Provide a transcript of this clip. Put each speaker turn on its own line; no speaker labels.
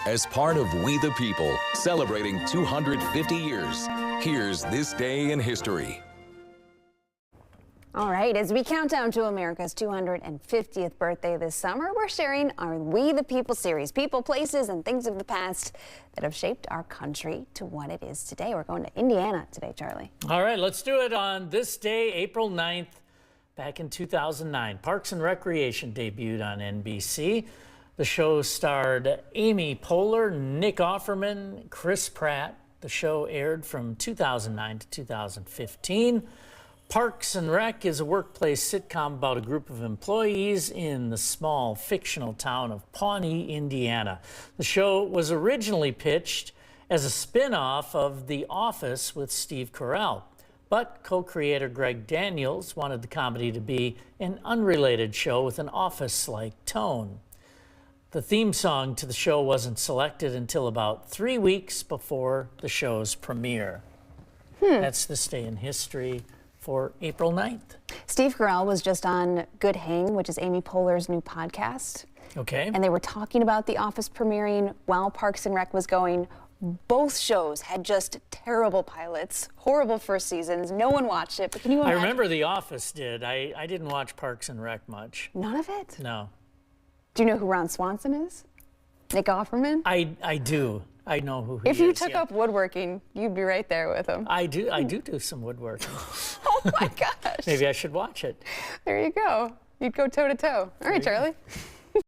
As part of We the People, celebrating 250 years, here's This Day in History.
All right, as we count down to America's 250th birthday this summer, we're sharing our We the People series, people, places, and things of the past that have shaped our country to what it is today. We're going to Indiana today, Charlie.
All right, let's do it on this day, April 9th, back in 2009. Parks and Recreation debuted on NBC. The show starred Amy Poehler, Nick Offerman, Chris Pratt. The show aired from 2009 to 2015. Parks and Rec is a workplace sitcom about a group of employees in the small fictional town of Pawnee, Indiana. The show was originally pitched as a spin-off of The Office with Steve Carell, but co-creator Greg Daniels wanted the comedy to be an unrelated show with an Office-like tone. The theme song to the show wasn't selected until about 3 weeks before the show's premiere. That's This Day in History for April 9th.
Steve Carell was just on Good Hang, which is Amy Poehler's new podcast.
Okay.
And they were talking about The Office premiering while Parks and Rec was going. Both shows had just terrible pilots, horrible first seasons. No one watched it, but can you imagine?
I remember The Office did. I didn't watch Parks and Rec much.
None of it?
No.
Do you know who Ron Swanson is? Nick Offerman?
I do. I know who he is.
If you took up woodworking, you'd be right there with him.
I do some woodworking.
Oh my gosh.
Maybe I should watch it.
There you go. You'd go toe to toe. All right, Charlie.